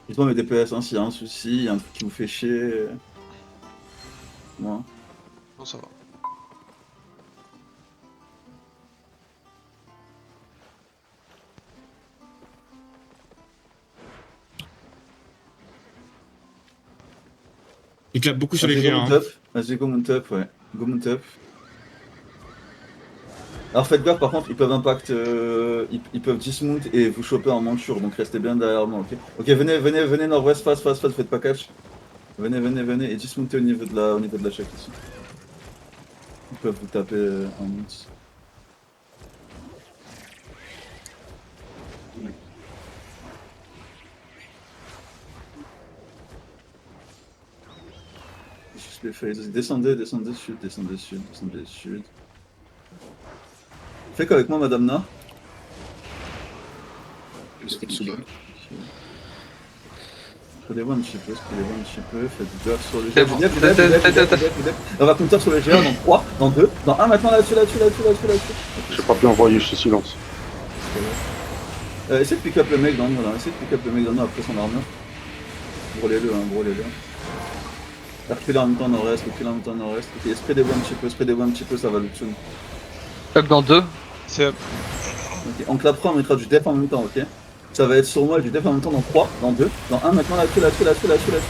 Dites-moi mes DPS, hein, s'il y a un souci, il y a un truc qui vous fait chier. Moi. Non, ça va. Il clappe beaucoup sur les Vas-y, go GA. mount Hein. up. Vas-y, go mount up, ouais. Go mount up. Alors faites gaffe, par contre, ils peuvent impact, ils peuvent dismount et vous choper en monture, donc restez bien derrière moi, ok? Ok, venez nord-ouest, fast, faites pas catch. Venez, et dismountez au niveau de la check ici. Ils peuvent vous taper en mount. Juste les phases. Descendez sud. Fais qu'avec moi, Madame Na. Juste au-dessus de là. Prenez-vous un petit peu, faites gaffe sur le C'est GA. bon. Du def. On va compter sur le GA dans 3, dans 2, dans 1, maintenant là-dessus. J'ai pas bien envoyé, je suis silence. Essayez de pick up le mec dans nous là, après son armure. Brûlez-le. Reculez en même temps nord-est. Ok, spreadez-vous un petit peu, ça va le tune. Up dans 2. C'est up. Ok, on clapera, on mettra du def en même temps, ok? Ça va être sur moi, du def en même temps dans 3, dans 2, dans 1, maintenant là-dessus.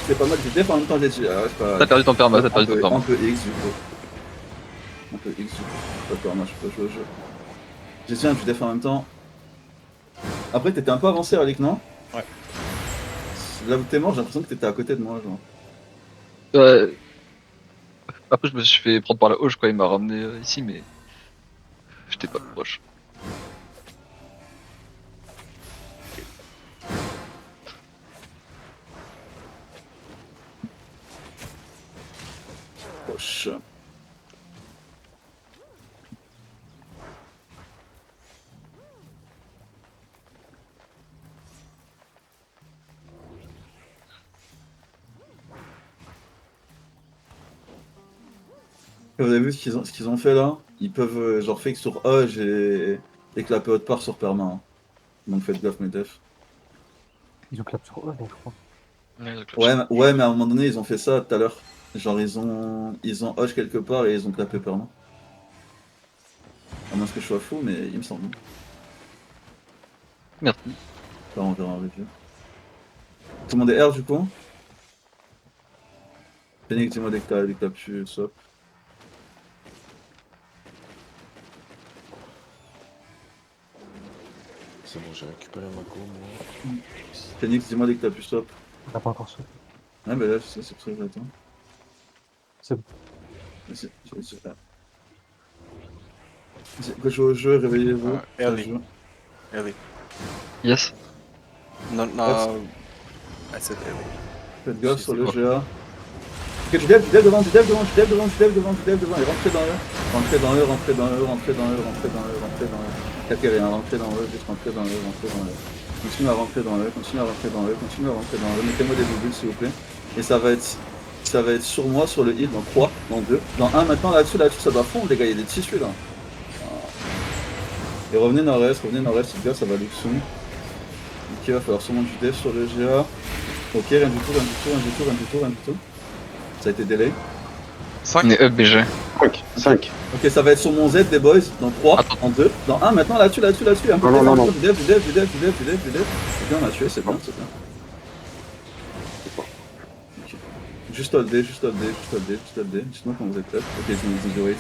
C'est pas mal, du def en même temps, j'ai dit. Ah, ouais, c'est pas. T'as perdu ton perma, Un peu X du coup. Pas perma, je peux pas jouer au jeu. J'ai dit, du def en même temps. Après, t'étais un peu avancé, Alec, non? Ouais. Là où t'es mort, j'ai l'impression que t'étais à côté de moi, genre. Après, je me suis fait prendre par la hoche quand il m'a ramené ici, mais j'étais pas proche. Proche. Et vous avez vu ce qu'ils ont fait là? Ils peuvent genre fake sur Hodge et clapper haute part sur perma. Hein. Donc faites gaffe mes defs. Ils ont clap sur eux, donc je crois. Ouais, mais à un moment donné, ils ont fait ça tout à l'heure. Genre ils ont Hodge quelque part et ils ont clapé perma. À moins que je sois fou, mais il me semble. Merde. Enfin, on verra en review. Tout le monde est R du coup? Phoenix, dis-moi dès que t'as pu swap. C'est bon, j'ai récupéré ma go, moi. Phoenix, dis-moi dès que t'as pu swap. On n'a pas encore ça. Ouais, bah là, c'est pour ça que j'attends. C'est bon. Vas-y, super. Quand je joue au jeu, réveillez-vous. Ça Early. joue. Early. Yes. No, no. I said early. Faites gaffe Si, sur c'est le quoi? GA. Ok, du dev devant, et rentrez dans eux. Tapez rien, rentrez dans eux, juste rentrez dans eux. Continuez à rentrer dans eux, mettez-moi des bulles s'il vous plaît. Et ça va être sur moi, sur le heal, dans 3, dans 2, dans 1, maintenant là-dessus, ça doit fondre les gars, il y a des tissus là. Et revenez nord-est, les gars, ça va luxon. Ok, il va falloir sûrement du dev sur le GA. Ok, rien du tout. Ça a été delay. 5. On est up BG. 5. Ok, ça va être sur mon Z des boys, dans 3, Attends. en 2, dans 1, maintenant là-dessus, un peu Non. du dev. C'est bien, on a tué, c'est bien. Ok. Juste hold D. Dites-moi quand vous êtes prêts. Ok, ils ont du wait.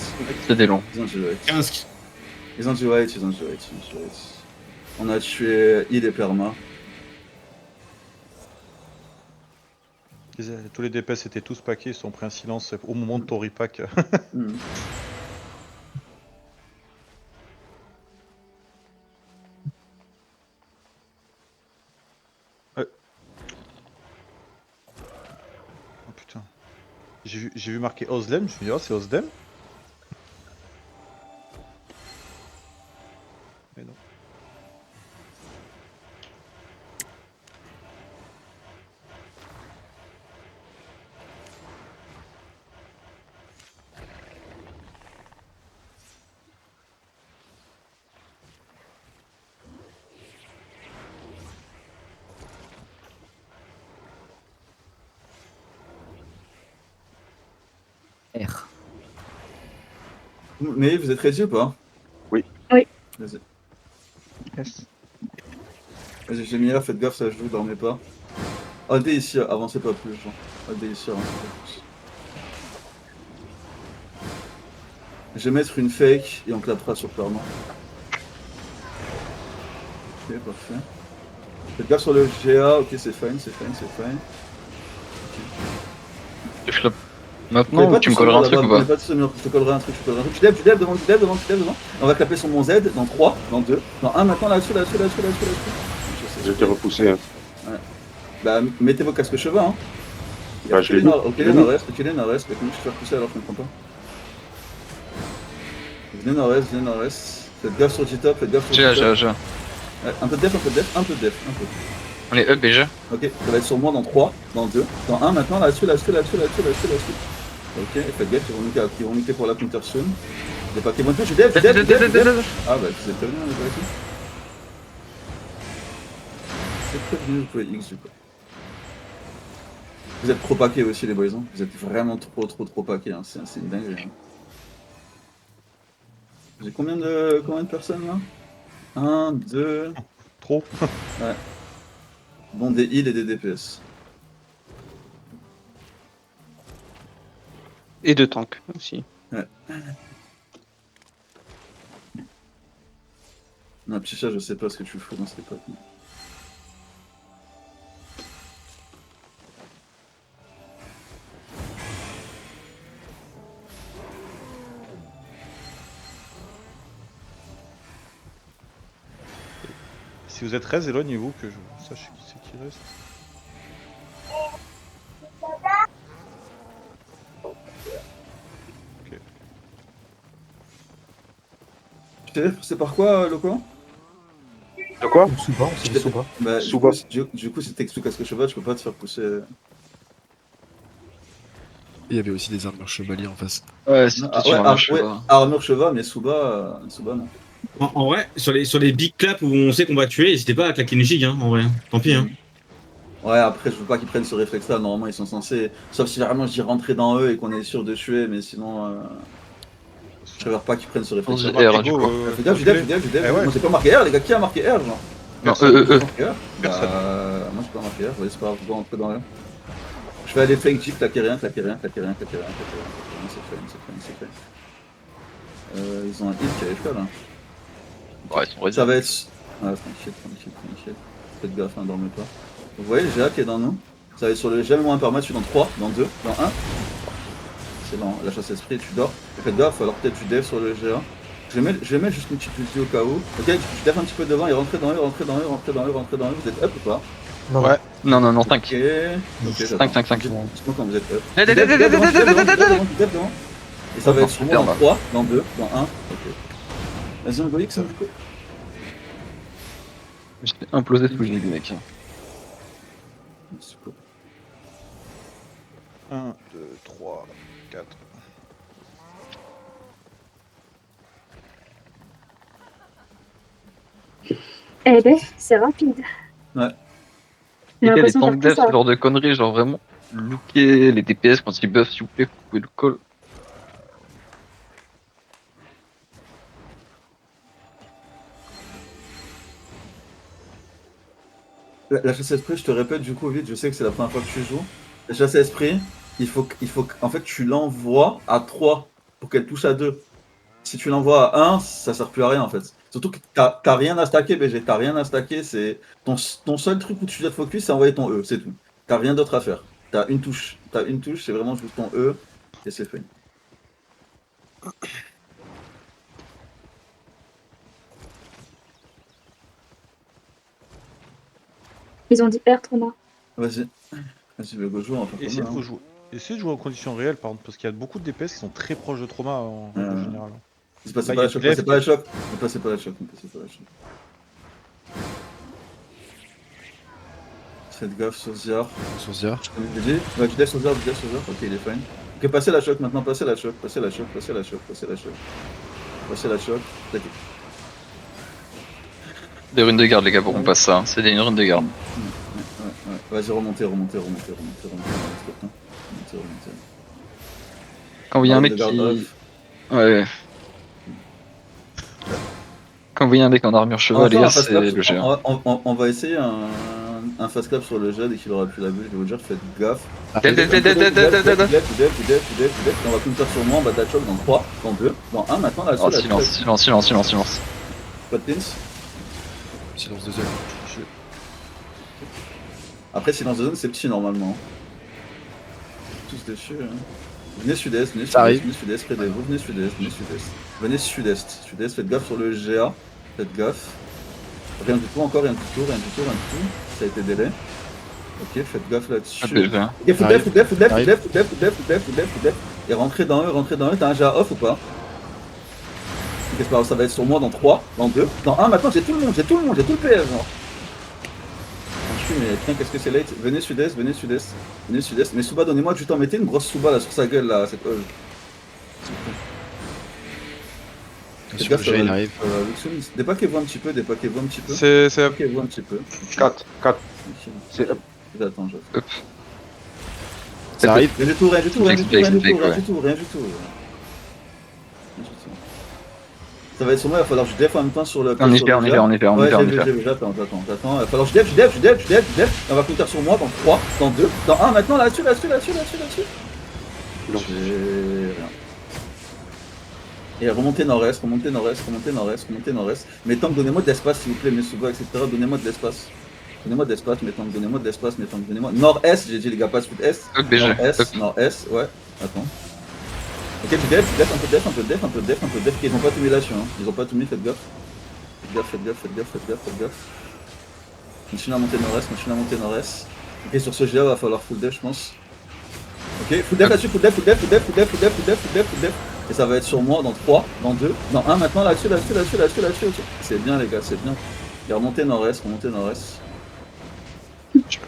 C'était long. 15. Ils ont du wait. On a tué il et Perma. Tous les DPS étaient tous paqués, ils sont pris un silence au moment de ton repack. Hmm. Oh putain. J'ai vu marqué Oslem, je me suis dit, oh, c'est Oslem. Mais non. Mais vous êtes ready ou pas? Oui. Oui. Vas-y. Yes. Vas-y, j'ai mis là, faites gaffe, ça joue, dormez pas. AD ici, avancez pas plus, genre. AD ici, avancez pas plus. Je vais mettre une fake et on clapera sur Clermont. Ok, parfait. Faites gaffe sur le GA, ok, c'est fine, c'est fine, c'est fine. Je flappe. Maintenant, ou tu me colleras un truc ou pas? Je te collerai un truc, je te collerai un truc. Tu lèves devant, tu lèves devant. On va clapper sur mon Z dans 3, dans 2, dans 1 maintenant, là-dessus. J'ai été repoussé. Hein. Bah, mettez vos casques cheveux, hein. Bah, je l'ai mis. Ok, les nord-est, mais comment je te fais repousser alors je comprends pas. Venez nord-est. Faites gaffe sur G-Top, faites gaffe sur G-Top. J'ai. Ouais, un peu de def. On est up déjà. Ok, ça va être sur moi dans 3, dans 2, dans 1 maintenant, là-dessus. Ok, faites gaffe, ils vont muter pour la counter soon. J'ai pas qu'ils vont je dev. Ah bah, vous êtes prévenus, on est pas ici. C'est prévenu, vous pouvez X du coup. Vous êtes trop paqués aussi les boys, hein. Vous êtes vraiment trop paqués, hein. C'est une dinguerie. Hein. J'ai combien de personnes là? 1, 2... Trop. Ouais. Bon, des heals et des DPS. Et de tank aussi. Ouais. Non, petit chat, je sais pas ce que tu fous dans cette époque. Si vous êtes 13, éloignez-vous que je sache qui c'est qui reste. Ok. Tu sais, c'est par quoi, Loco? De quoi? Souba, on s'est dit Souba. Bah, Souba. du coup, si t'es sous casque cheval, je peux pas te faire pousser. Il y avait aussi des armures chevaliers en face. Ouais, c'est Non, peut-être ouais, sur un cheval. armure cheval, mais Souba non. En vrai, sur les big claps où on sait qu'on va tuer, n'hésitez pas à claquer une giga, hein, en vrai. Tant pis, hein. Ouais, après, je veux pas qu'ils prennent ce réflexe-là. Normalement, ils sont censés. Sauf si vraiment je dis rentrer dans eux et qu'on est sûr de tuer, mais sinon. Je préfère pas qu'ils prennent ce réflexe-là. R, du coup. Fais gaffe, je dev. Eh ouais. Moi, j'ai pas marqué R, les gars. Qui a marqué R, genre? Non, Marqué R. Personne. Moi, j'ai pas marqué R. Ouais, c'est pas grave, je vais rentrer dans eux. Je vais aller fake Jeep, claquer rien. C'est fine. Ils ont un hit qui arrive pas là. Ouais, ils sont ready. Ça va être. Ah, tranquille. Faites gaffe, hein, dormez pas. Vous voyez le GA qui est dans nous? Ça va être sur le GA moins par match, je suis dans 3, dans 2, dans 1. C'est lent, la chasse esprit, tu dors. Et faites gaffe, alors peut-être tu dev sur le GA. Je vais mettre juste une petite ulti au cas où. Ok, tu dev un petit peu devant et rentrez dans eux. Vous êtes up ou pas? Non, Ouais. Non, 5. Ok, j'attends. 5. Dites-moi quand vous êtes up. Dev, dev, dev, dev, dev, dev, dev. Dev devant. Et ça va être sur moi Super, dans là. 3, dans 2, dans 1. Ok. Vas-y, on X, ça du coup. J'étais implosé sous le nez, mec. 1, 2, 3, 4. Eh ben, c'est rapide. Ouais. J'ai Et les l'impression tank faire dev, tout ça. ce genre de conneries, genre vraiment, looker les DPS quand ils buffent, s'il vous plaît, vous pouvez le call. La chasse à esprit, je te répète du coup vite, je sais que c'est la première fois que tu joues. La chasse à esprit, il faut en fait tu l'envoies à 3 pour qu'elle touche à 2. Si tu l'envoies à 1, ça sert plus à rien en fait. Surtout que t'as rien à stacker BG, t'as rien à stacker, c'est ton seul truc où tu dois te focus c'est envoyer ton E, c'est tout. T'as rien d'autre à faire. T'as une touche, c'est vraiment juste ton E et c'est fait. Ils ont dit R, Trauma. Vas-y, go jouer, on va faire Essayez comme de, ça, hein. essayez de jouer en conditions réelles par contre, parce qu'il y a beaucoup de DPS qui sont très proches de trauma en règle générale. Passez Là, pas il y la a choc, Glaive passez pas la choc. Ne passez pas la choc. Faites gaffe sur Ziar. Sur Zia. Comme je l'ai dit. Ouais, tu dev sur Ziar. Ok, il est fine. Ok, passez la choc maintenant, passez la choc. T'inquiète. Des runes de garde, les gars, pour qu'on passe ça. C'est des runes de garde. Ouais. Vas-y, remontez. Quand il y a un mec de garde qui. off. Ouais. Quand vous voyez un mec en armure On cheval, va les faire un gars, fast c'est clap. le géant. On va essayer un fast clap sur le jet dès qu'il aura plus la bulle. Je vais vous dire, faites gaffe. Del, del, del, del, del, del, del, del. On va counter sur moi, on va dash choc dans 3, dans 2, dans 1. Maintenant là-dessus, Oh, là-dessus, silence, là-dessus. silence, silence, silence, silence. Pas de pins. Silence de zone. Après, silence de zone, c'est petit normalement. Tous dessus. Hein. Venez sud-est, venez Ça arrive. sud-est, venez sud-est, près des vous, venez sud-est, venez sud-est. Venez sud-est, sud-est, faites gaffe sur le GA, faites gaffe. Rien du tout, encore rien du tout, rien du tout, rien du tout. Ça a été délai. Ok, faites gaffe là-dessus. Ah, PG, hein. Ok, foot def, foot def, foot def, foot Arrive. def, foot def, foot def, foot def, foot def, foot def. Et rentrez dans eux, t'as un GA off ou pas? Ok, c'est pas grave, ça va être sur moi dans 3, dans 2, dans 1, maintenant j'ai tout le monde, j'ai tout le PS genre. Je suis, mais putain, qu'est-ce que c'est late? Venez sud-est, venez sud-est, venez sud-est. Mais Souba, donnez-moi du temps, mettez une grosse Souba là sur sa gueule là, cette Oge. S'il vous plaît. Faites Sur gaffe, le ça jet, va- il arrive. Luxon, dépaquez-vous un petit peu, dépaquez-vous un petit peu. C'est. Dépaquez-vous un petit peu. 4, 4. C'est up. Attends, je... Ça arrive. Rien du tout, rien du tout, rien du tout, Fake, rien du fake, tout, rien ouais. du tout, rien du tout. Ça va être sur moi, il va falloir que je def en même temps sur le... On est sur fait, le on est jet. fait, on est fait, on est Ouais, fait, on est j'ai fait. vu, j'attends. Il va falloir que je def, on va counter sur moi dans 3, dans 2, dans 1, maintenant là-dessus. Non. J'ai rien. Et remontez nord-est. Mais tant que donnez-moi de l'espace s'il vous plaît, mes sous-bas, etc. Donnez-moi de l'espace. Mes tanks, donnez-moi de l'espace, donnez-moi. Nord-est, j'ai dit les gars, pas sud-est. Up, BG. Up. Nord-est, ouais. Attends. Ok, tu def, un peu de def. Ils ont pas tout mis là-dessus, hein. Ils ont pas tout mis, faites gaffe. Faites gaffe. Continuez à monter nord-est. Ok, sur ce GA, va falloir full def, je pense. Ok, full def là-dessus, full def. Et ça va être sur moi dans 3, dans 2, dans 1, maintenant là-dessus, ok. C'est bien les gars, c'est bien. Et remontez nord-est. Montez nord-est. Ok,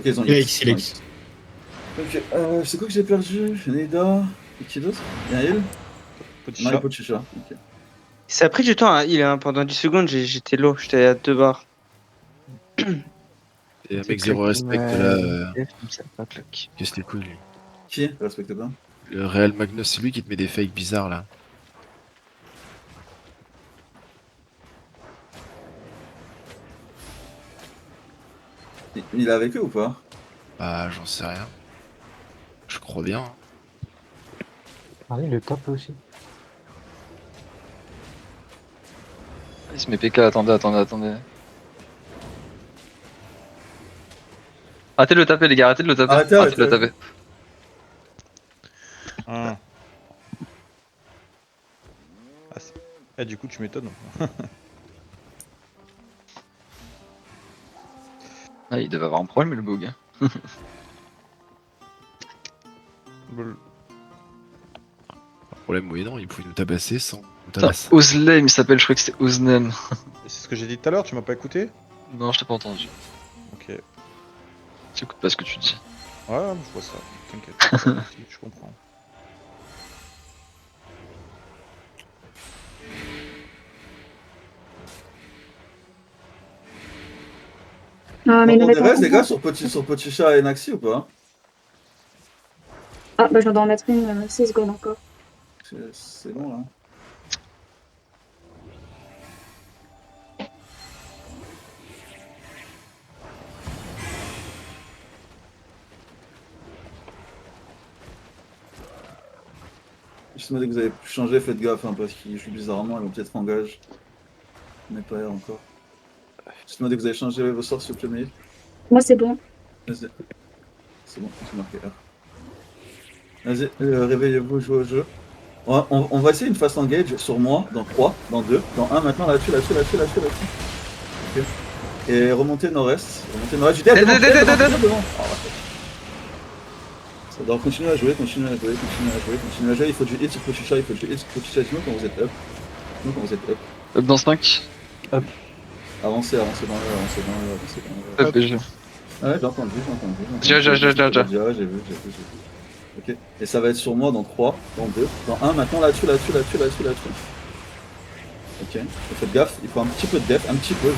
ils ont Il a X, il a X. Ok, c'est quoi que j'ai perdu? Neda, et qui d'autre? Y'a Hill? Petit Mario chat. Pochicha, ok. Ça a pris du temps, hein, il est pendant 10 secondes, j'étais low, j'étais à 2 barres. Et un mec zéro respect là. Comme ça, pas claque. Qu'est-ce que les couilles lui. Qui? Respecte pas. Le Real Magnus, c'est lui qui te met des fakes bizarres là. Il est avec eux ou pas? Bah, j'en sais rien. Je crois bien. Ah oui, le top aussi. Il se met PK, attendez. Arrêtez de le taper les gars, arrêtez de le taper. Arrêtez. De le taper. Ah. Ah, du coup, tu m'étonnes. Ah, il devait avoir un problème le bug. Bol- Problème, oui, non, il pouvait nous tabasser sans nous Putain, tabasser. Ozlem, il s'appelle, je crois que c'était Oznem. C'est ce que j'ai dit tout à l'heure, tu m'as pas écouté? Non, je t'ai pas entendu. Ok. Ouais, J'écoute pas ce que tu dis. je vois ça. T'inquiète. Si, je comprends. Non, mais On ne mets pas reste les comme gars ça. sur Pochicha et Naxi ou pas? Ah, bah, je dois en mettre une 6 secondes encore. C'est bon là. Justement, dès que vous avez changé, faites gaffe hein, parce qu'ils jouent bizarrement, ils vont peut-être engage. On n'est pas R encore. Justement, dès que vous avez changé vos sorts, s'il vous plaît, Maïl. Moi, c'est bon. Vas-y. C'est bon, c'est marqué R. Vas-y, réveillez-vous, jouez au jeu. On va essayer une fast engage sur moi, dans 3, dans 2, dans 1, maintenant là-dessus. Ok. Et remontez nord-est. Du dev, devant. Ça doit continuer à jouer. Il faut du hit sur Pochicha, sinon quand vous êtes up. Up dans 5. Avancez dans le. Up, BG. Ouais, j'ai entendu. J'ai vu. Ok. Et ça va être sur moi dans 3, dans 2, dans 1, maintenant là-dessus. Ok. Et faites gaffe, il faut un petit peu de def, un petit peu.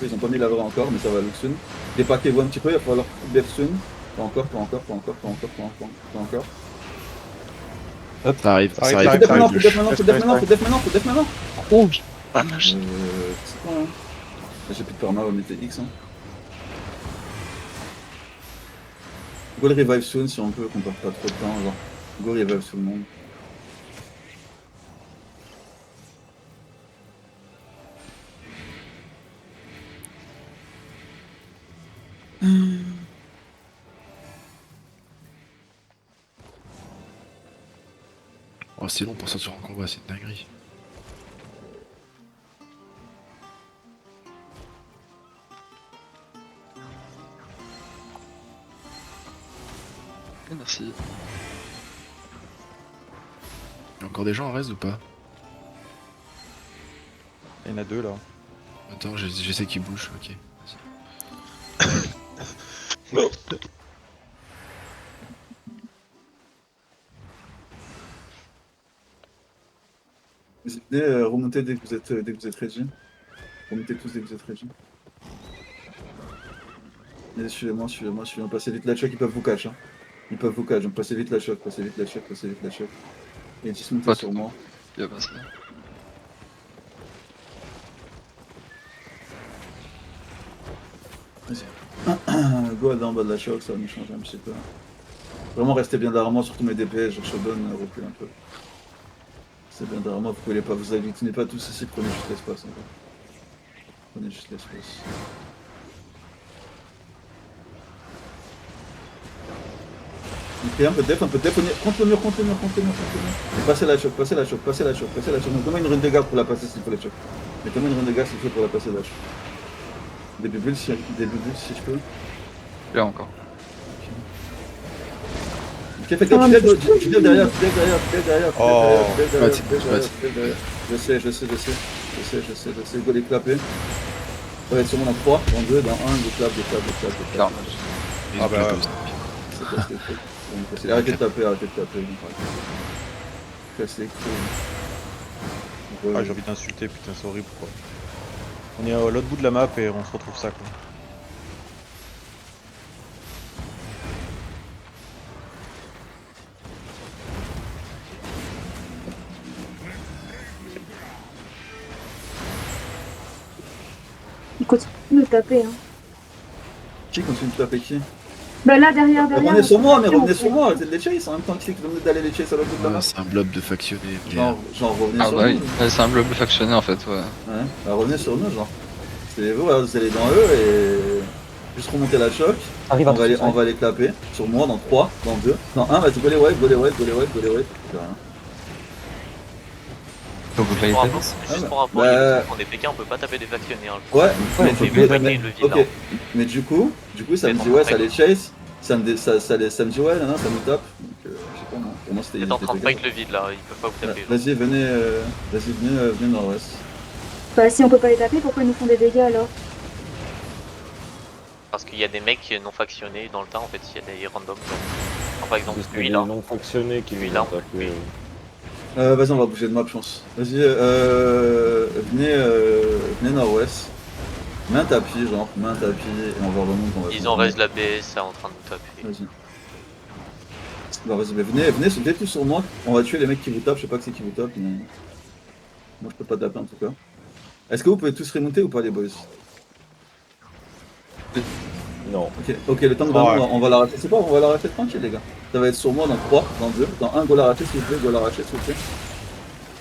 Ils ont pas mis la vraie encore, mais ça va look soon. Dépaquez-vous un petit peu, il va falloir def soon. Pas encore. Ça arrive, ça Arrive, arrive. Faut def maintenant, de faut def maintenant, faut def maintenant, faut def maintenant, faut def maintenant. Oh, ah, vache. C'est quoi hein? J'ai plus de perma, on va mettre X hein. Go le revive soon si on peut, qu'on perd pas trop de temps, genre. Go revive tout le monde. Oh, c'est long pour sortir en combat, c'est une dinguerie. Merci. Il y a encore des gens en reste ou pas? Il y en a deux là. Attends, j'essaie qu'ils bougent, ok. Vous venez remonter dès que vous êtes ready. Remontez tous dès que vous êtes ready. Et suivez-moi, suivez-moi, suivez-moi. Passez vite la choc, ils peuvent vous catch. Hein. Ils peuvent vous catch, donc passez vite la choc, passez vite la choc, passez vite la choc. Et dismontez Pas sur tout. moi. Il va passer. Vas-y. Go en bas de la choc, ça va nous changer un petit peu. Vraiment restez bien derrière moi, surtout mes DPS, genre Shogun, recule un peu. C'est bien derrière moi, vous pouvez pas, vous agglutinez pas tous ici, prenez juste l'espace. Prenez juste l'espace. Ok, un peu de def, contre le mur. Et passez la choc. Mettez-moi une rune de garde pour la passer s'il faut la choc. Mettez-moi une rune de garde s'il faut pour la passer la choc. Début bulle si je peux. Là encore. Ok, faites gaffe, fidèle derrière. Oh. Je sais. Go les clapper. Ça va être sûrement dans 3, dans 2, dans 1, des clap. Carnage. Ah bah ouais. C'est quoi ce truc? Arrêtez de taper. Casse les couilles. Ah, j'ai envie d'insulter, putain, c'est horrible quoi. On est à l'autre bout de la map et on se retrouve ça quoi. Il continue de taper. Hein. Qui continue de taper qui? Bah là, derrière. Revenez sur moi, arrêtez de les chase en même temps que vous venez d'aller les chase à l'autre bout de la map. C'est un blob de factionné. Genre revenez Ah sur bah nous. oui, ouais, c'est un blob factionné en fait, ouais. Ouais, bah revenez sur nous, genre. C'est vous, vous allez dans eux et. Juste remonter la choc. Arrive à On va les clapper. Sur moi, dans 3, dans 2, dans 1, vas-y, go les wave. Donc vous l'avez Ah, juste pour info, bah, en DPK on peut pas taper des factionnés. Hein. Ouais, mais mais, faut pas gagner le vide. ok. Mais du coup, ça me dit ouais, ça les chase. Ça me dit ouais, non, ça nous tape. Donc, je sais pas, moi. Pour moi, c'était. T'es en train de fight le vide là, ils peuvent pas vous taper. Vas-y, venez nord-ouest. Bah si on peut pas les taper, pourquoi ils nous font des dégâts alors? Parce qu'il y a des mecs non factionnés dans le tas en fait, il y a des randoms. Enfin, par exemple, Parce lui que là. les non fonctionnés qui Lui, lui là, ont tapé. Vas-y, on va bouger de map, je pense. Vas-y, venez nord-ouest. Mets un tapis, et on va voir le monde qu'on va Ils ont raise la BS en train de nous taper. Vas-y. Bah vas-y, mais venez tous sur moi. On va tuer les mecs qui vous tapent, je sais pas qui c'est qui vous tape, mais. Moi je peux pas taper en tout cas. Est-ce que vous pouvez tous remonter ou pas les boys? Non. Ok, le temps de vraiment, on va l'arrêter. C'est pas, on va l'arrêter tranquille les gars. Ça va être sur moi dans 3, dans 2, dans 1, go l'arracher s'il vous plaît,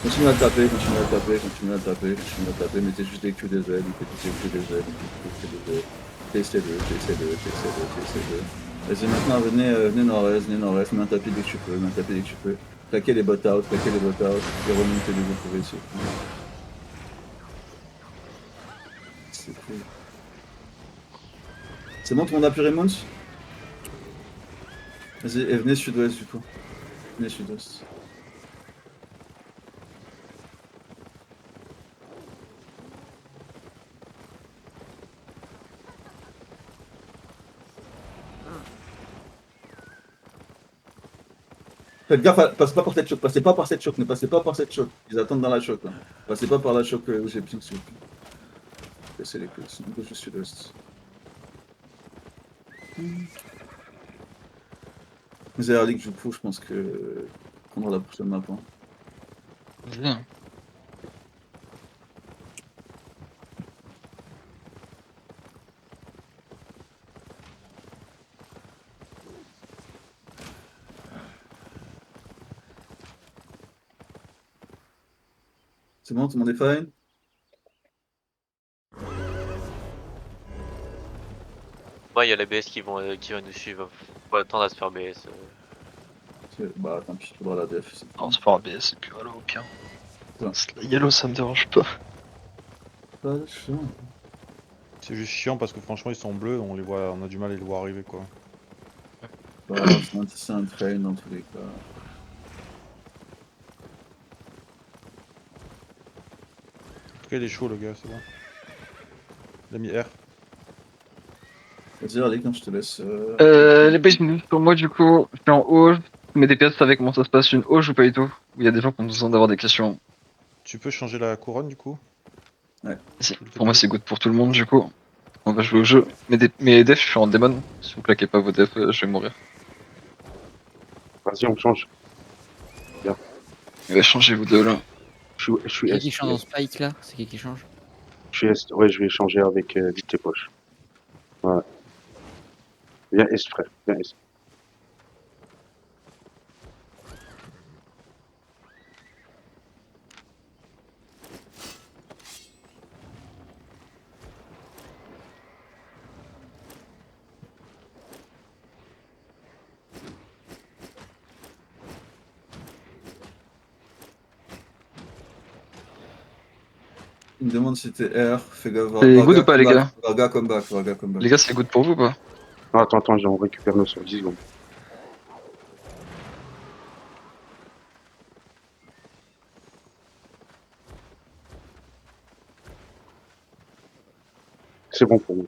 Continuez à le taper, mettez juste des Q des ailes, Testez-le. Vas-y maintenant venez nord-est, mets un tapis dès que tu peux, Claquez les bots out, et remontez dès que vous pouvez ici. C'est cool. C'est bon, tout le monde a pu remonte? Vas-y, et venez sud-ouest du coup. Venez sud-ouest. Faites gaffe, passez pas par cette choc, ne passez pas par cette choc. Ils attendent dans la choc là. Passez pas par la choc où j'ai ping s'il vous plaît. Laissez les coups, sinon je suis sud-ouest. Vous avez l'air que du coup, je pense que prendra la prochaine map. Hein. Bien. C'est bon, tout le monde est fine? Ouais, il y a les BS qui vont nous suivre. Faut attendre à se faire BS. Bah tant pis, faudra la def. C'est On se fera BS et puis voilà, au pire. Ouais. La yellow, ça me dérange pas. pas chiant. C'est juste chiant parce que franchement ils sont bleus, on les voit, on a du mal à les voir arriver quoi. Bah, c'est un train dans tous les cas. En tout cas il est chaud le gars, c'est bon. Il a mis R. Vas-y, allez, quand je te laisse. Les base pour moi, du coup, je suis en haut. Mais des pièces, vous savez comment ça se passe, une hausse ou pas du tout? Où il y a des gens qui ont besoin d'avoir des questions. Tu peux changer la couronne du coup? Si. Pour moi, c'est good pour tout le monde, du coup. On va jouer au jeu. Mes defs, je suis en démon. Si vous claquez pas vos defs, je vais mourir. Vas-y, on change. Il va changer vous deux là. Je suis Qui S. qui change dans Spike là? C'est qui change? Je suis S. Ouais, je vais changer avec vite tes poches. Ouais. Viens S, frère. Viens S. Il me demande si t'es R, fais gaffe. C'est good ou pas, les gars? Varga comeback, Varga comeback. Les gars, c'est good pour vous ou pas? Non, attends, on récupère nos sur 10 secondes. C'est bon pour moi.